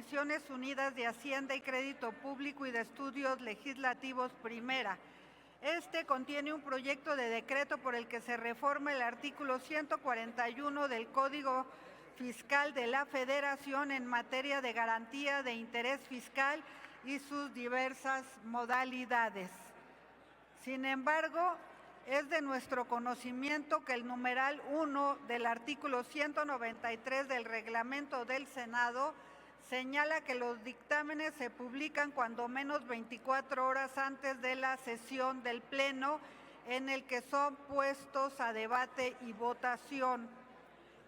Comisiones Unidas de Hacienda y Crédito Público y de Estudios Legislativos Primera. Este contiene un proyecto de decreto por el que se reforma el artículo 141 del Código Fiscal de la Federación en materia de garantía de interés fiscal y sus diversas modalidades. Sin embargo, es de nuestro conocimiento que el numeral 1 del artículo 193 del reglamento del Senado señala que los dictámenes se publican cuando menos 24 horas antes de la sesión del Pleno en el que son puestos a debate y votación.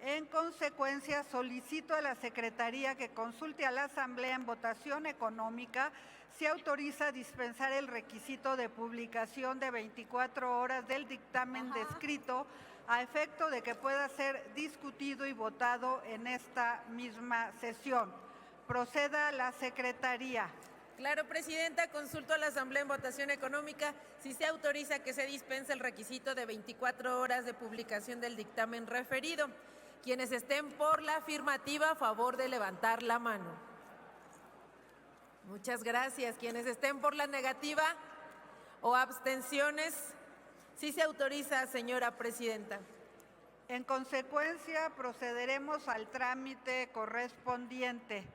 En consecuencia, solicito a la Secretaría que consulte a la Asamblea en votación económica si autoriza dispensar el requisito de publicación de 24 horas del dictamen descrito a efecto de que pueda ser discutido y votado en esta misma sesión. Proceda la Secretaría. Claro, Presidenta, consulto a la Asamblea en votación económica si se autoriza que se dispense el requisito de 24 horas de publicación del dictamen referido. Quienes estén por la afirmativa, a favor de levantar la mano. Muchas gracias. Quienes estén por la negativa o abstenciones, sí se autoriza, señora Presidenta. En consecuencia, procederemos al trámite correspondiente.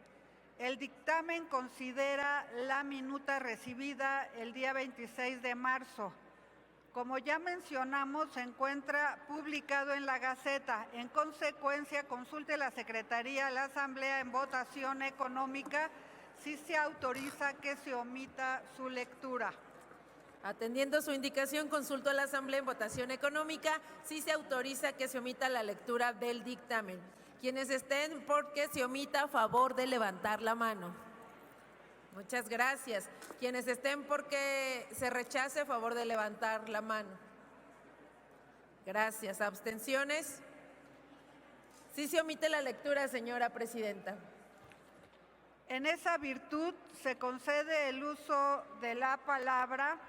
El dictamen considera la minuta recibida el día 26 de marzo. Como ya mencionamos, se encuentra publicado en la Gaceta. En consecuencia, consulte la Secretaría a la Asamblea en votación económica si se autoriza que se omita su lectura. Atendiendo su indicación, consulto a la Asamblea en votación económica si se autoriza que se omita la lectura del dictamen. Quienes estén por que se omita, a favor de levantar la mano. Muchas gracias. Quienes estén por que se rechace, a favor de levantar la mano. Gracias. ¿Abstenciones? Sí se omite la lectura, señora Presidenta. En esa virtud se concede el uso de la palabra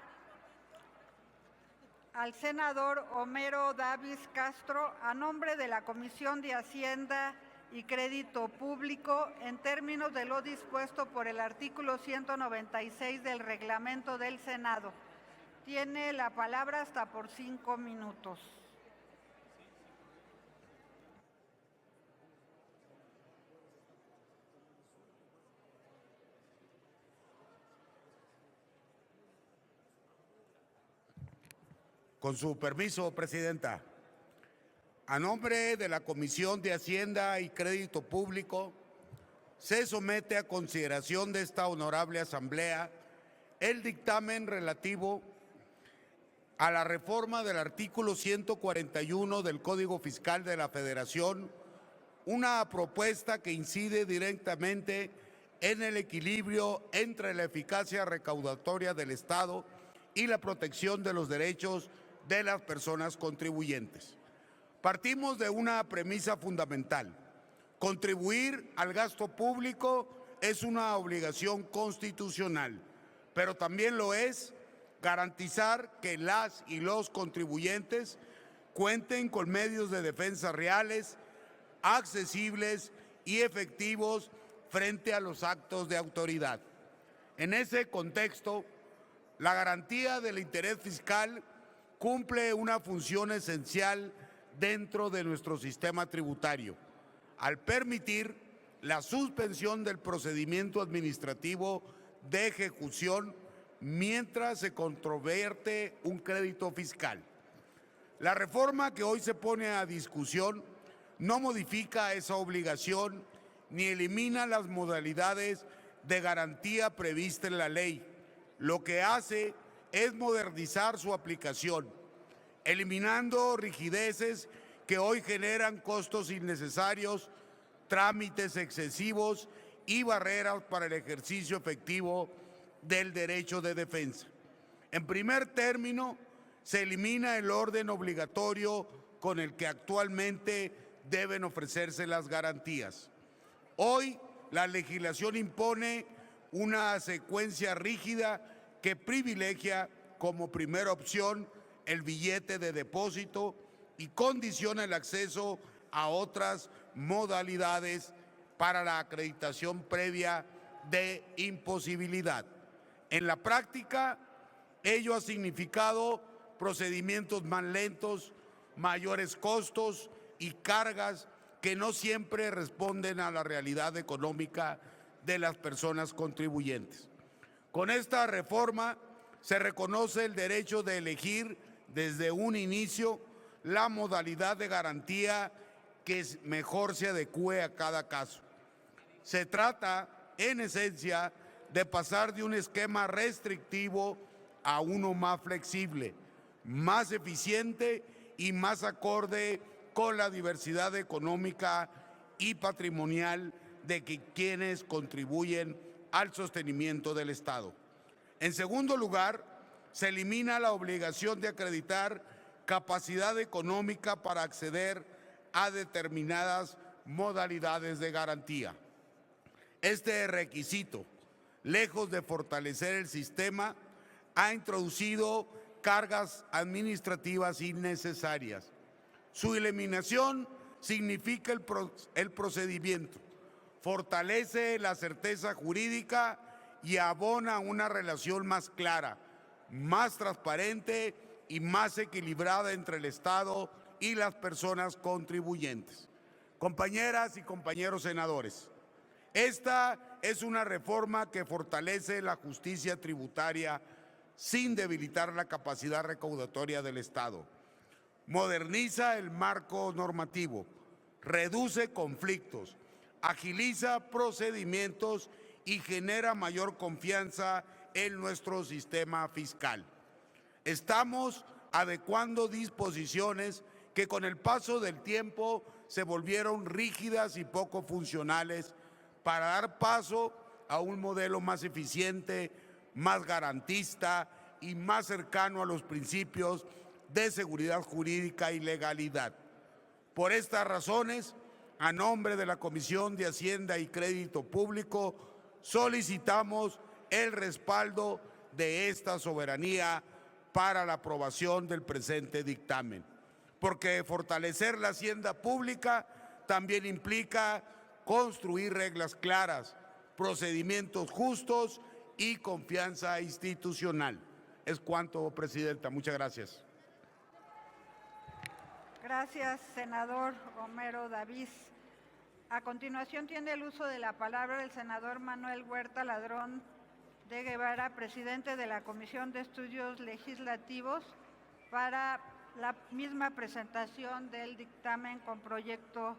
al senador Homero Davis Castro a nombre de la Comisión de Hacienda y Crédito Público en términos de lo dispuesto por el artículo 196 del reglamento del Senado. Tiene la palabra hasta por 5 minutos. Con su permiso, Presidenta. A nombre de la Comisión de Hacienda y Crédito Público, se somete a consideración de esta honorable Asamblea el dictamen relativo a la reforma del artículo 141 del Código Fiscal de la Federación, una propuesta que incide directamente en el equilibrio entre la eficacia recaudatoria del Estado y la protección de los derechos de las personas contribuyentes. Partimos de una premisa fundamental. Contribuir al gasto público es una obligación constitucional, pero también lo es garantizar que las y los contribuyentes cuenten con medios de defensa reales, accesibles y efectivos frente a los actos de autoridad. En ese contexto, la garantía del interés fiscal cumple una función esencial dentro de nuestro sistema tributario, al permitir la suspensión del procedimiento administrativo de ejecución mientras se controvierte un crédito fiscal. La reforma que hoy se pone a discusión no modifica esa obligación ni elimina las modalidades de garantía prevista en la ley. Lo que hace es modernizar su aplicación, eliminando rigideces que hoy generan costos innecesarios, trámites excesivos y barreras para el ejercicio efectivo del derecho de defensa. En primer término, se elimina el orden obligatorio con el que actualmente deben ofrecerse las garantías. Hoy, la legislación impone una secuencia rígida que privilegia como primera opción el billete de depósito y condiciona el acceso a otras modalidades para la acreditación previa de imposibilidad. En la práctica, ello ha significado procedimientos más lentos, mayores costos y cargas que no siempre responden a la realidad económica de las personas contribuyentes. Con esta reforma se reconoce el derecho de elegir desde un inicio la modalidad de garantía que mejor se adecue a cada caso. Se trata, en esencia, de pasar de un esquema restrictivo a uno más flexible, más eficiente y más acorde con la diversidad económica y patrimonial de quienes contribuyen al sostenimiento del Estado. En segundo lugar, se elimina la obligación de acreditar capacidad económica para acceder a determinadas modalidades de garantía. Este requisito, lejos de fortalecer el sistema, ha introducido cargas administrativas innecesarias. Su eliminación significa el procedimiento, fortalece la certeza jurídica y abona una relación más clara, más transparente y más equilibrada entre el Estado y las personas contribuyentes. Compañeras y compañeros senadores, esta es una reforma que fortalece la justicia tributaria sin debilitar la capacidad recaudatoria del Estado. Moderniza el marco normativo, reduce conflictos, agiliza procedimientos y genera mayor confianza en nuestro sistema fiscal. Estamos adecuando disposiciones que con el paso del tiempo se volvieron rígidas y poco funcionales para dar paso a un modelo más eficiente, más garantista y más cercano a los principios de seguridad jurídica y legalidad. Por estas razones, a nombre de la Comisión de Hacienda y Crédito Público, solicitamos el respaldo de esta soberanía para la aprobación del presente dictamen, porque fortalecer la hacienda pública también implica construir reglas claras, procedimientos justos y confianza institucional. Es cuanto, Presidenta. Muchas gracias. Gracias, senador Homero Davis. A continuación tiene el uso de la palabra el senador Manuel Huerta Ladrón de Guevara, presidente de la Comisión de Estudios Legislativos, para la misma presentación del dictamen con proyecto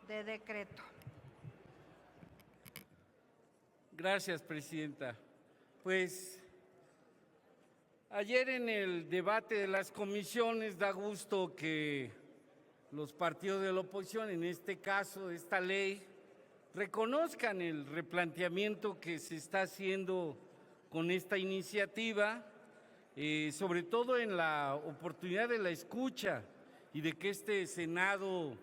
de decreto. Gracias, Presidenta. Pues ayer en el debate de las comisiones da gusto que los partidos de la oposición, en este caso esta ley, reconozcan el replanteamiento que se está haciendo con esta iniciativa, sobre todo en la oportunidad de la escucha y de que este Senado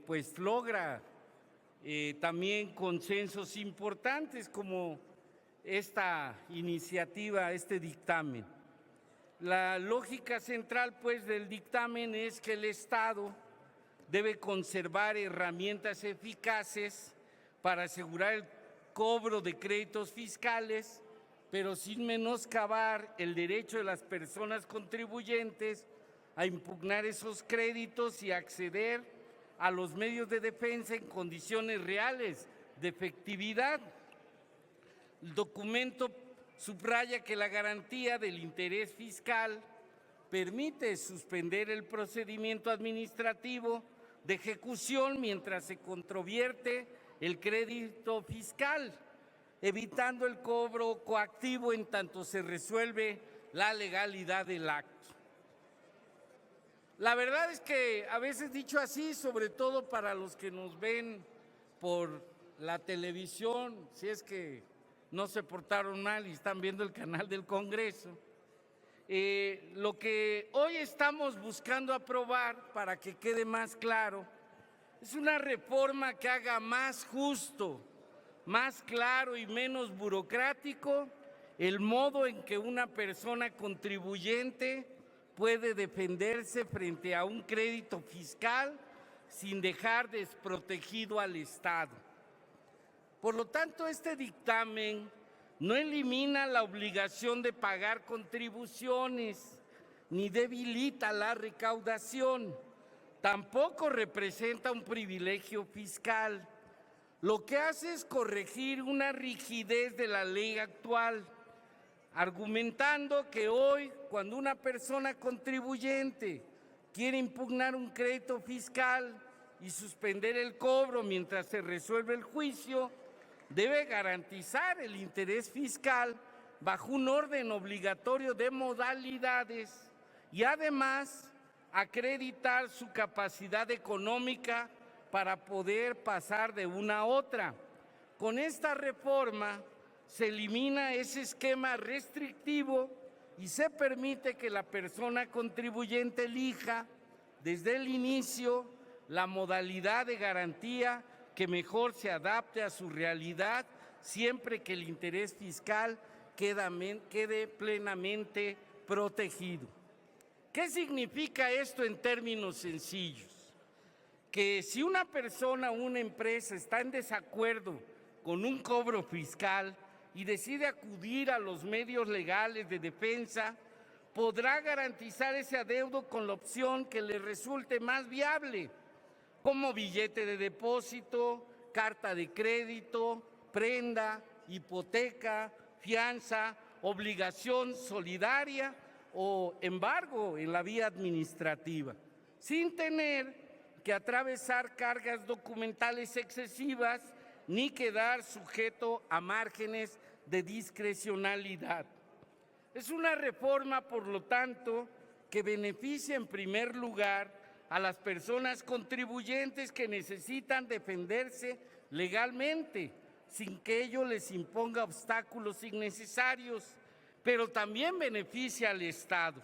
pues logra también consensos importantes como esta iniciativa, este dictamen. La lógica central, pues, del dictamen es que el Estado debe conservar herramientas eficaces para asegurar el cobro de créditos fiscales, pero sin menoscabar el derecho de las personas contribuyentes a impugnar esos créditos y acceder a los medios de defensa en condiciones reales de efectividad. El documento subraya que la garantía del interés fiscal permite suspender el procedimiento administrativo de ejecución mientras se controvierte el crédito fiscal, evitando el cobro coactivo en tanto se resuelve la legalidad del acto. La verdad es que a veces dicho así, sobre todo para los que nos ven por la televisión, si es que no se portaron mal y están viendo el canal del Congreso, lo que hoy estamos buscando aprobar, para que quede más claro, es una reforma que haga más justo, más claro y menos burocrático el modo en que una persona contribuyente puede defenderse frente a un crédito fiscal sin dejar desprotegido al Estado. Por lo tanto, este dictamen no elimina la obligación de pagar contribuciones, ni debilita la recaudación, tampoco representa un privilegio fiscal. Lo que hace es corregir una rigidez de la ley actual, argumentando que hoy, cuando una persona contribuyente quiere impugnar un crédito fiscal y suspender el cobro mientras se resuelve el juicio, debe garantizar el interés fiscal bajo un orden obligatorio de modalidades y además acreditar su capacidad económica para poder pasar de una a otra. Con esta reforma se elimina ese esquema restrictivo y se permite que la persona contribuyente elija desde el inicio la modalidad de garantía que mejor se adapte a su realidad, siempre que el interés fiscal quede plenamente protegido. ¿Qué significa esto en términos sencillos? Que si una persona o una empresa está en desacuerdo con un cobro fiscal y decide acudir a los medios legales de defensa, podrá garantizar ese adeudo con la opción que le resulte más viable, como billete de depósito, carta de crédito, prenda, hipoteca, fianza, obligación solidaria o embargo en la vía administrativa, sin tener que atravesar cargas documentales excesivas ni quedar sujeto a márgenes de discrecionalidad. Es una reforma, por lo tanto, que beneficia en primer lugar a las personas contribuyentes que necesitan defenderse legalmente, sin que ello les imponga obstáculos innecesarios, pero también beneficia al Estado,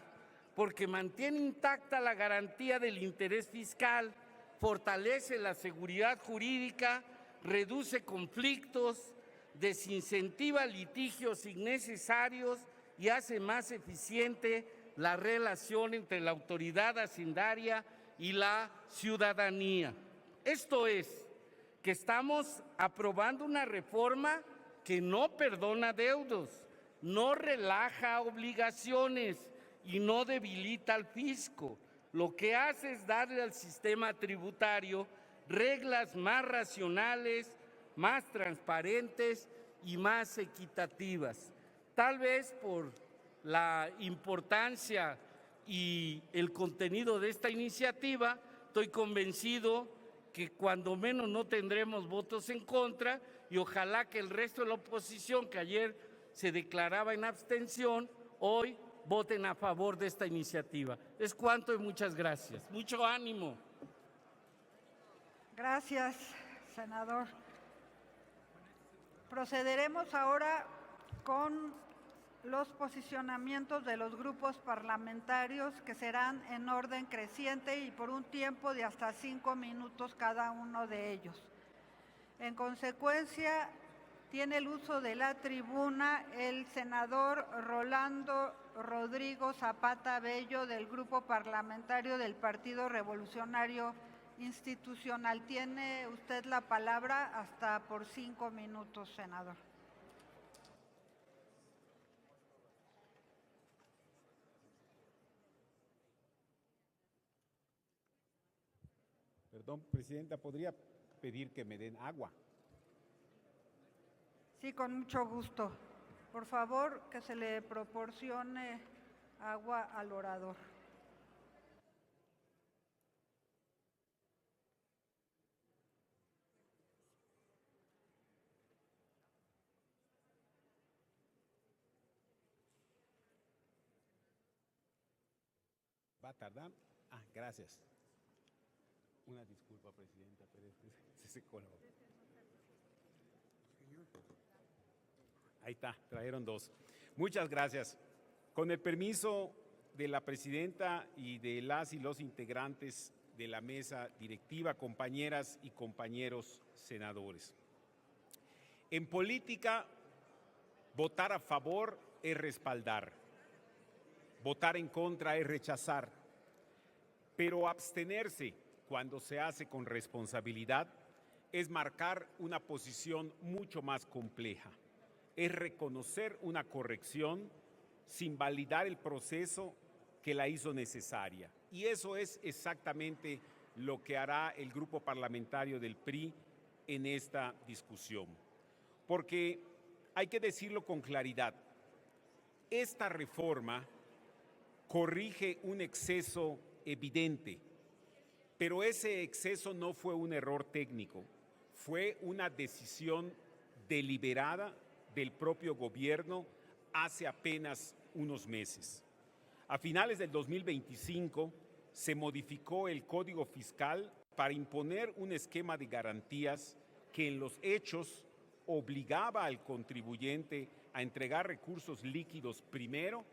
porque mantiene intacta la garantía del interés fiscal, fortalece la seguridad jurídica, reduce conflictos, desincentiva litigios innecesarios y hace más eficiente la relación entre la autoridad hacendaria y la ciudadanía. Esto es, que estamos aprobando una reforma que no perdona deudos, no relaja obligaciones y no debilita al fisco. Lo que hace es darle al sistema tributario reglas más racionales, más transparentes y más equitativas. Tal vez por la importancia y el contenido de esta iniciativa, estoy convencido que cuando menos no tendremos votos en contra y ojalá que el resto de la oposición, que ayer se declaraba en abstención, hoy voten a favor de esta iniciativa. Es cuanto y muchas gracias. Mucho ánimo. Gracias, senador. Procederemos ahora con los posicionamientos de los grupos parlamentarios, que serán en orden creciente y por un tiempo de hasta 5 minutos cada uno de ellos. En consecuencia, tiene el uso de la tribuna el senador Rolando Rodrigo Zapata Bello, del Grupo Parlamentario del Partido Revolucionario Institucional. Tiene usted la palabra hasta por 5 minutos, senador. Perdón, Presidenta, ¿podría pedir que me den agua? Sí, con mucho gusto. Por favor, que se le proporcione agua al orador. ¿Va a tardar? Ah, gracias. Una disculpa, Presidenta, pero se secó la boca. Ahí está, trajeron 2. Muchas gracias. Con el permiso de la Presidenta y de las y los integrantes de la mesa directiva, compañeras y compañeros senadores. En política, votar a favor es respaldar, votar en contra es rechazar, pero abstenerse cuando se hace con responsabilidad es marcar una posición mucho más compleja, es reconocer una corrección sin validar el proceso que la hizo necesaria. Y eso es exactamente lo que hará el grupo parlamentario del PRI en esta discusión. Porque hay que decirlo con claridad, esta reforma corrige un exceso evidente, pero ese exceso no fue un error técnico, fue una decisión deliberada del propio gobierno hace apenas unos meses. A finales del 2025 se modificó el Código Fiscal para imponer un esquema de garantías que en los hechos obligaba al contribuyente a entregar recursos líquidos primero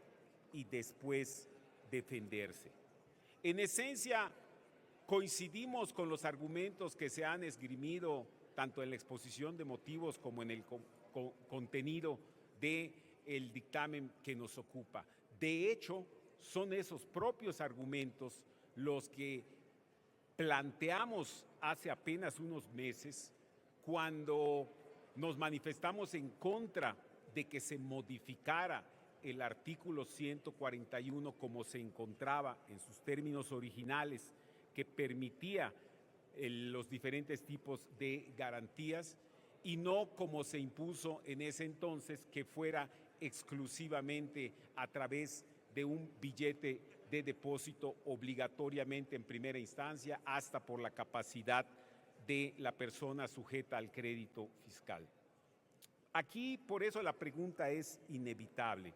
y después defenderse. En esencia, coincidimos con los argumentos que se han esgrimido tanto en la exposición de motivos como en el contenido del dictamen que nos ocupa. De hecho, son esos propios argumentos los que planteamos hace apenas unos meses cuando nos manifestamos en contra de que se modificara el artículo 141 como se encontraba en sus términos originales, que permitía los diferentes tipos de garantías y no como se impuso en ese entonces, que fuera exclusivamente a través de un billete de depósito obligatoriamente en primera instancia hasta por la capacidad de la persona sujeta al crédito fiscal. Aquí, por eso, la pregunta es inevitable.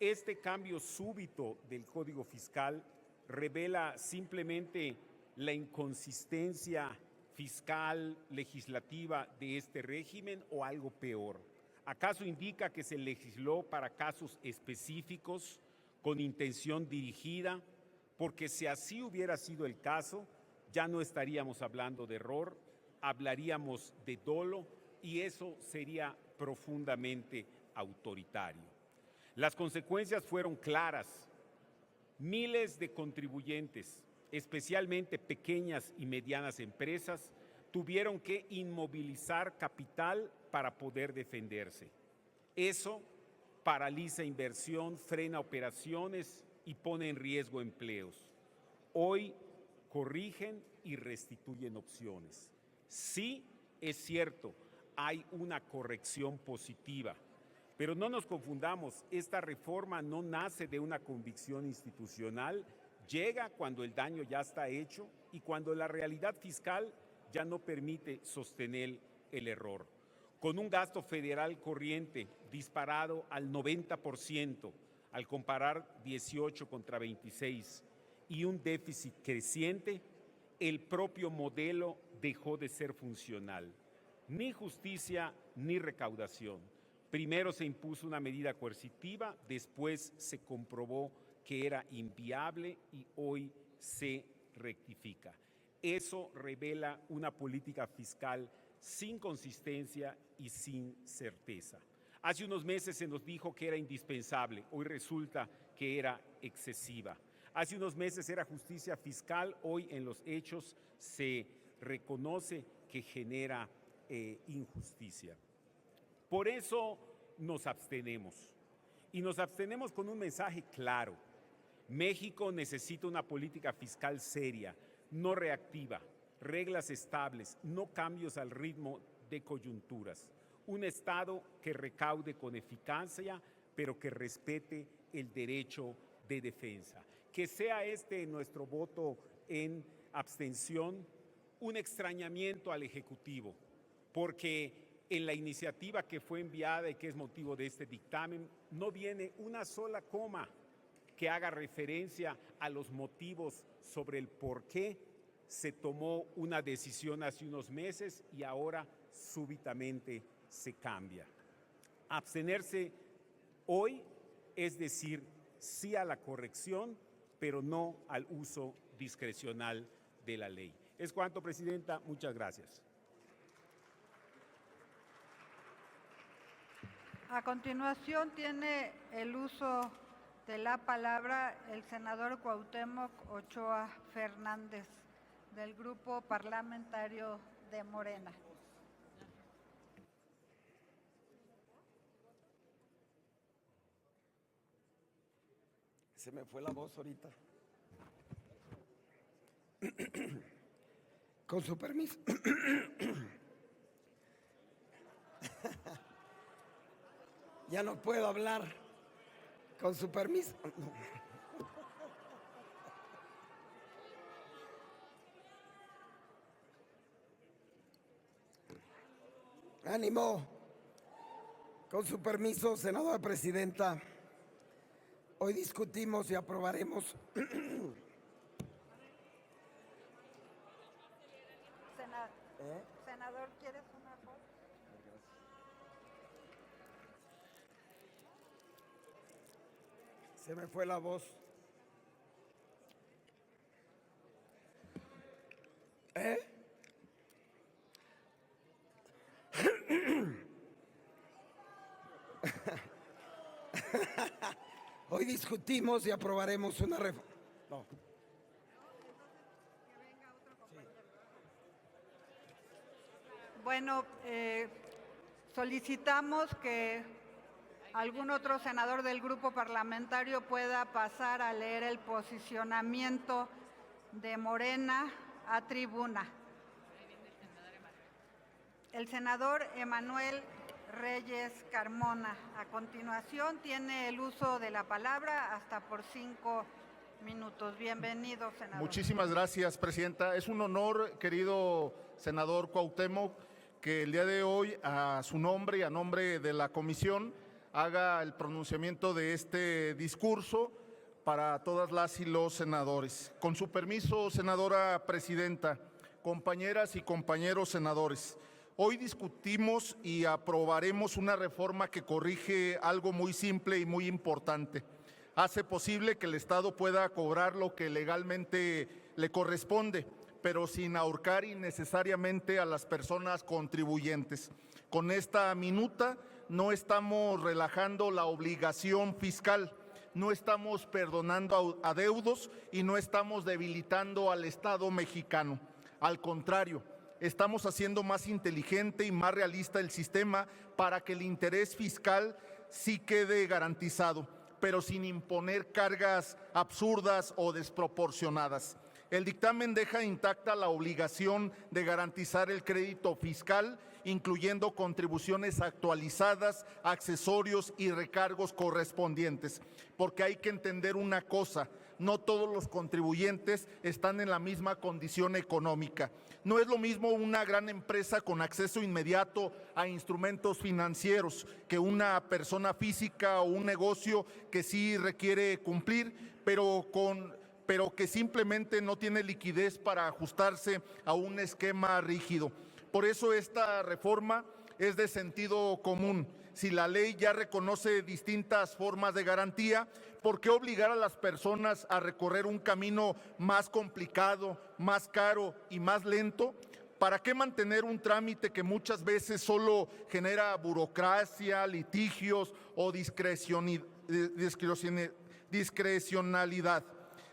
Este cambio súbito del Código Fiscal revela simplemente la inconsistencia fiscal, legislativa de este régimen o algo peor. ¿Acaso indica que se legisló para casos específicos con intención dirigida? Porque si así hubiera sido el caso, ya no estaríamos hablando de error, hablaríamos de dolo y eso sería profundamente autoritario. Las consecuencias fueron claras. Miles de contribuyentes, especialmente pequeñas y medianas empresas, tuvieron que inmovilizar capital para poder defenderse. Eso paraliza inversión, frena operaciones y pone en riesgo empleos. Hoy corrigen y restituyen opciones. Sí, es cierto, hay una corrección positiva, pero no nos confundamos, esta reforma no nace de una convicción institucional, llega cuando el daño ya está hecho y cuando la realidad fiscal ya no permite sostener el error. Con un gasto federal corriente disparado al 90% al comparar 18 contra 26 y un déficit creciente, el propio modelo dejó de ser funcional. Ni justicia ni recaudación. Primero se impuso una medida coercitiva, después se comprobó que era inviable y hoy se rectifica. Eso revela una política fiscal sin consistencia y sin certeza. Hace unos meses se nos dijo que era indispensable, hoy resulta que era excesiva. Hace unos meses era justicia fiscal, hoy en los hechos se reconoce que genera injusticia. Por eso nos abstenemos. Y nos abstenemos con un mensaje claro. México necesita una política fiscal seria, no reactiva, reglas estables, no cambios al ritmo de coyunturas. Un Estado que recaude con eficacia, pero que respete el derecho de defensa. Que sea este nuestro voto en abstención un extrañamiento al Ejecutivo, porque en la iniciativa que fue enviada y que es motivo de este dictamen no viene una sola coma que haga referencia a los motivos sobre el por qué se tomó una decisión hace unos meses y ahora súbitamente se cambia. Abstenerse hoy es decir sí a la corrección, pero no al uso discrecional de la ley. Es cuanto, Presidenta. Muchas gracias. A continuación tiene el uso de la palabra el senador Cuauhtémoc Ochoa Fernández, del Grupo Parlamentario de Morena. Se me fue la voz ahorita. Con su permiso. Ya no puedo hablar. Con su permiso. Ánimo. Con su permiso, senadora presidenta. Hoy discutimos y aprobaremos. Senador, ¿quieres una foto? Se me fue la voz. Hoy discutimos y aprobaremos una reforma. No. Bueno, solicitamos que algún otro senador del grupo parlamentario pueda pasar a leer el posicionamiento de Morena a tribuna. El senador Emanuel Reyes Carmona. A continuación tiene el uso de la palabra hasta por 5 minutos. Bienvenido, senador. Muchísimas gracias, presidenta. Es un honor, querido senador Cuauhtémoc, que el día de hoy, a su nombre y a nombre de la comisión, haga el pronunciamiento de este discurso para todas las y los senadores. Con su permiso, senadora presidenta, compañeras y compañeros senadores, hoy discutimos y aprobaremos una reforma que corrige algo muy simple y muy importante. Hace posible que el Estado pueda cobrar lo que legalmente le corresponde, pero sin ahorcar innecesariamente a las personas contribuyentes. Con esta minuta no estamos relajando la obligación fiscal, no estamos perdonando adeudos y no estamos debilitando al Estado mexicano. Al contrario, estamos haciendo más inteligente y más realista el sistema para que el interés fiscal sí quede garantizado, pero sin imponer cargas absurdas o desproporcionadas. El dictamen deja intacta la obligación de garantizar el crédito fiscal, incluyendo contribuciones actualizadas, accesorios y recargos correspondientes, porque hay que entender una cosa: no todos los contribuyentes están en la misma condición económica. No es lo mismo una gran empresa con acceso inmediato a instrumentos financieros que una persona física o un negocio que sí requiere cumplir, pero que simplemente no tiene liquidez para ajustarse a un esquema rígido. Por eso esta reforma es de sentido común. Si la ley ya reconoce distintas formas de garantía, ¿por qué obligar a las personas a recorrer un camino más complicado, más caro y más lento? ¿Para qué mantener un trámite que muchas veces solo genera burocracia, litigios o discrecionalidad?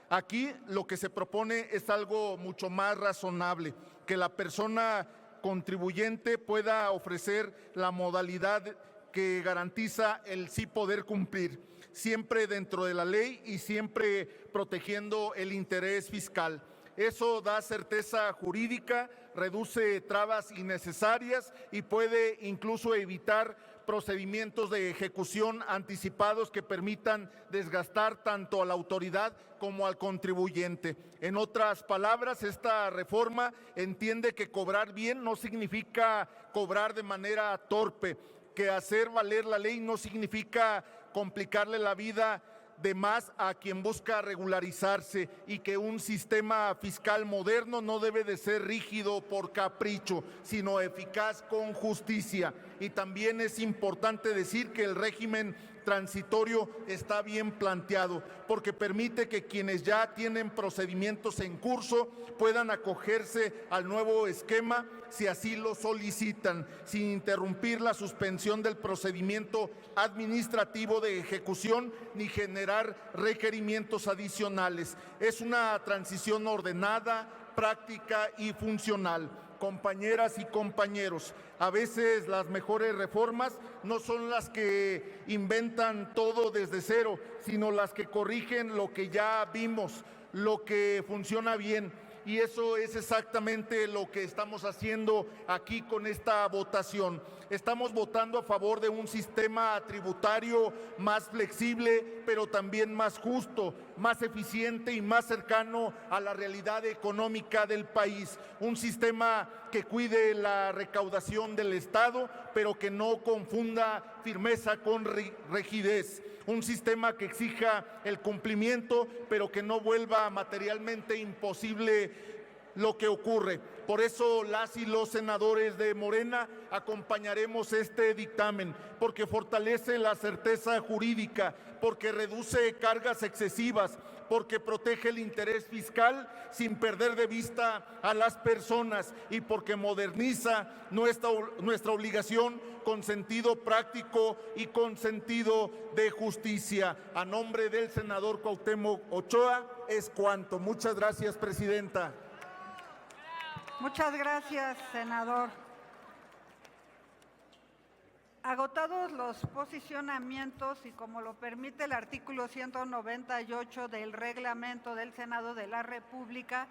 Aquí lo que se propone es algo mucho más razonable, que la persona contribuyente pueda ofrecer la modalidad que garantiza el sí poder cumplir, siempre dentro de la ley y siempre protegiendo el interés fiscal. Eso da certeza jurídica, reduce trabas innecesarias y puede incluso evitar procedimientos de ejecución anticipados que permitan desgastar tanto a la autoridad como al contribuyente. En otras palabras, esta reforma entiende que cobrar bien no significa cobrar de manera torpe, que hacer valer la ley no significa complicarle la vida de más a quien busca regularizarse, y que un sistema fiscal moderno no debe de ser rígido por capricho, sino eficaz con justicia. Y también es importante decir que el régimen transitorio está bien planteado, porque permite que quienes ya tienen procedimientos en curso puedan acogerse al nuevo esquema si así lo solicitan, sin interrumpir la suspensión del procedimiento administrativo de ejecución ni generar requerimientos adicionales. Es una transición ordenada, práctica y funcional. compañeras y compañeros. A veces las mejores reformas no son las que inventan todo desde cero, sino las que corrigen lo que ya vimos, lo que funciona bien. Y eso es exactamente lo que estamos haciendo aquí con esta votación. Estamos votando a favor de un sistema tributario más flexible, pero también más justo, más eficiente y más cercano a la realidad económica del país. Un sistema que cuide la recaudación del Estado, pero que no confunda firmeza con rigidez. Un sistema que exija el cumplimiento, pero que no vuelva materialmente imposible lo que ocurre. Por eso las y los senadores de Morena acompañaremos este dictamen, porque fortalece la certeza jurídica, porque reduce cargas excesivas, porque protege el interés fiscal sin perder de vista a las personas y porque moderniza nuestra obligación con sentido práctico y con sentido de justicia. A nombre del senador Cuauhtémoc Ochoa es cuanto. Muchas gracias, presidenta. Muchas gracias, senador. Agotados los posicionamientos y como lo permite el artículo 198 del reglamento del Senado de la República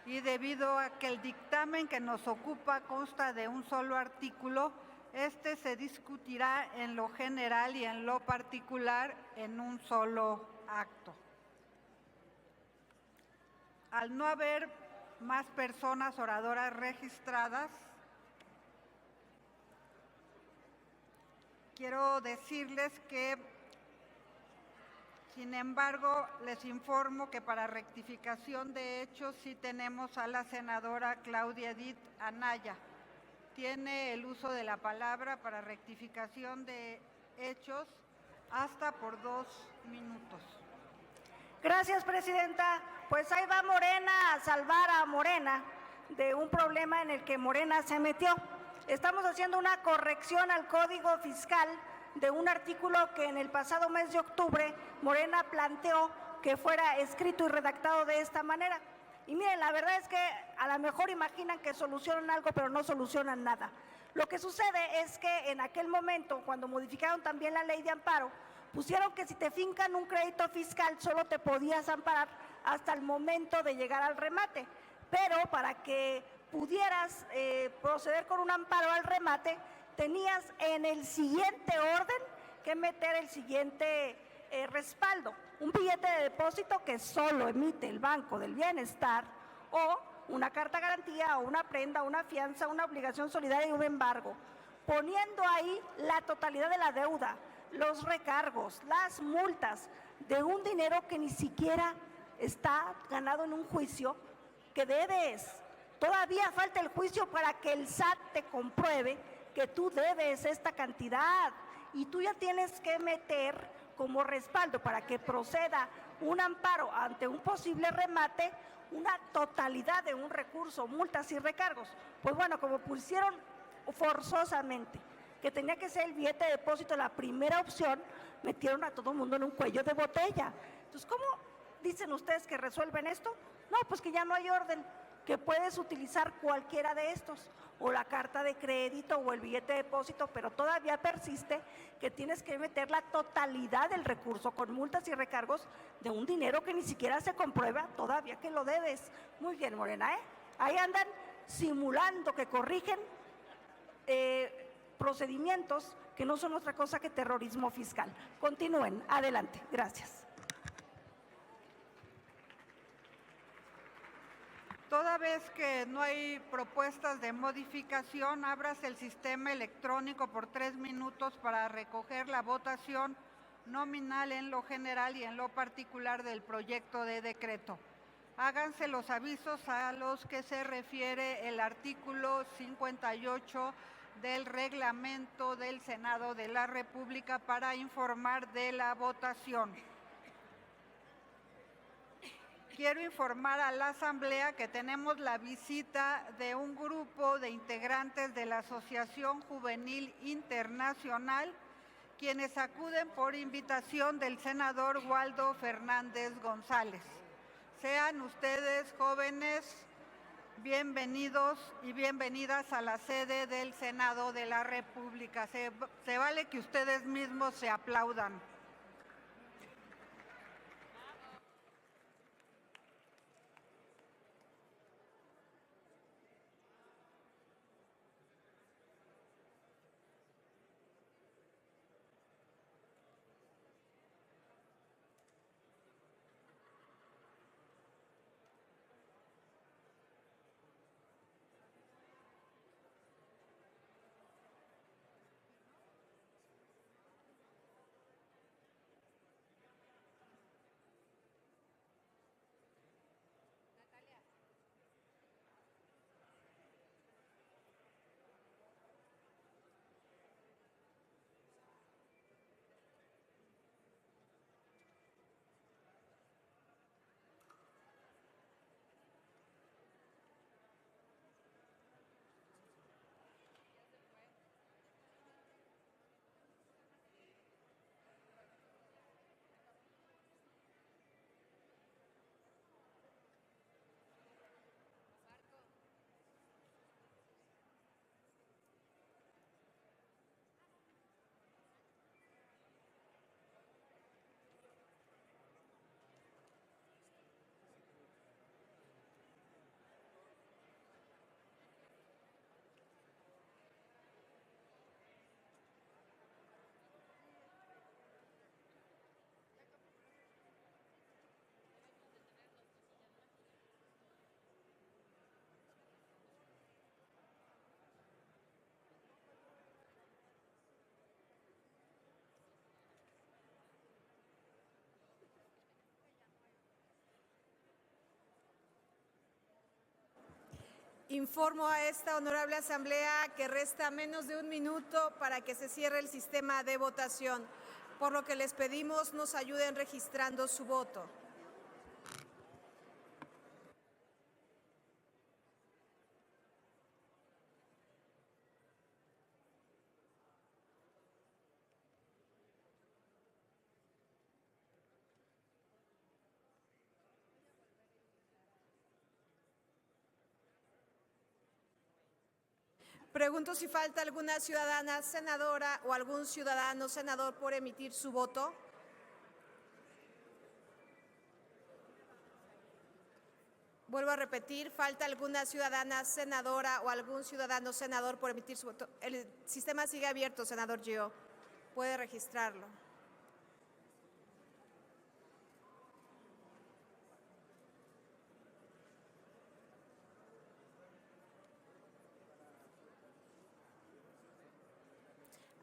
y debido a que el dictamen que nos ocupa consta de un solo artículo, este se discutirá en lo general y en lo particular en un solo acto. Al no haber más personas oradoras registradas, quiero decirles que, sin embargo, les informo que para rectificación de hechos sí tenemos a la senadora Claudia Edith Anaya. Tiene el uso de la palabra para rectificación de hechos hasta por 2 minutos. Gracias, presidenta. Pues ahí va Morena a salvar a Morena de un problema en el que Morena se metió. Estamos haciendo una corrección al Código Fiscal de un artículo que en el pasado mes de octubre Morena planteó que fuera escrito y redactado de esta manera. Y miren, la verdad es que a lo mejor imaginan que solucionan algo, pero no solucionan nada. Lo que sucede es que en aquel momento, cuando modificaron también la ley de amparo, pusieron que si te fincan un crédito fiscal solo te podías amparar hasta el momento de llegar al remate. Pero para que pudieras proceder con un amparo al remate, tenías en el siguiente orden que meter el siguiente respaldo. Un billete de depósito que solo emite el Banco del Bienestar o una carta garantía o una prenda, una fianza, una obligación solidaria y un embargo, poniendo ahí la totalidad de la deuda, los recargos, las multas de un dinero que ni siquiera está ganado en un juicio que debes. Todavía falta el juicio para que el SAT te compruebe que tú debes esta cantidad y tú ya tienes que meter como respaldo para que proceda un amparo ante un posible remate una totalidad de un recurso, multas y recargos. Pues bueno, como pusieron forzosamente que tenía que ser el billete de depósito la primera opción, metieron a todo el mundo en un cuello de botella. Entonces, ¿cómo dicen ustedes que resuelven esto? No, pues que ya no hay orden, que puedes utilizar cualquiera de estos, o la carta de crédito o el billete de depósito, pero todavía persiste que tienes que meter la totalidad del recurso con multas y recargos de un dinero que ni siquiera se comprueba todavía que lo debes. Muy bien, Morena, ¿eh? Ahí andan simulando que corrigen procedimientos que no son otra cosa que terrorismo fiscal. Continúen, adelante, gracias. Toda vez que no hay propuestas de modificación, ábrase el sistema electrónico por 3 minutos para recoger la votación nominal en lo general y en lo particular del proyecto de decreto. Háganse los avisos a los que se refiere el artículo 58 del reglamento del Senado de la República para informar de la votación. Quiero informar a la Asamblea que tenemos la visita de un grupo de integrantes de la Asociación Juvenil Internacional, quienes acuden por invitación del senador Waldo Fernández González. Sean ustedes, jóvenes, bienvenidos y bienvenidas a la sede del Senado de la República. Se vale que ustedes mismos se aplaudan. Informo a esta honorable asamblea que resta menos de un minuto para que se cierre el sistema de votación, por lo que les pedimos nos ayuden registrando su voto. Pregunto si falta alguna ciudadana senadora o algún ciudadano senador por emitir su voto. Vuelvo a repetir, falta alguna ciudadana senadora o algún ciudadano senador por emitir su voto. El sistema sigue abierto, senador Gio. Puede registrarlo.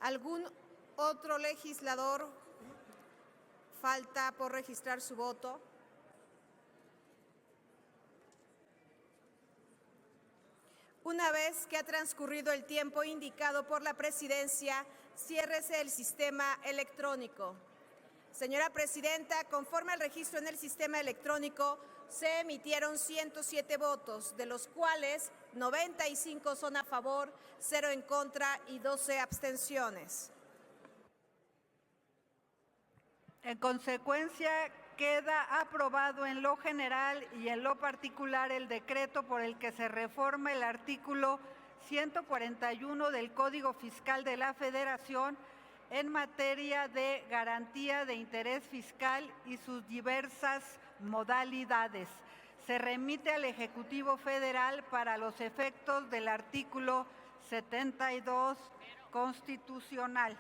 ¿Algún otro legislador falta por registrar su voto? Una vez que ha transcurrido el tiempo indicado por la presidencia, ciérrese el sistema electrónico. Señora presidenta, conforme al registro en el sistema electrónico, se emitieron 107 votos, de los cuales 95 son a favor, 0 en contra y 12 abstenciones. En consecuencia, queda aprobado en lo general y en lo particular el decreto por el que se reforma el artículo 141 del Código Fiscal de la Federación en materia de garantía de interés fiscal y sus diversas modalidades. Se remite al Ejecutivo Federal para los efectos del artículo 72 constitucional.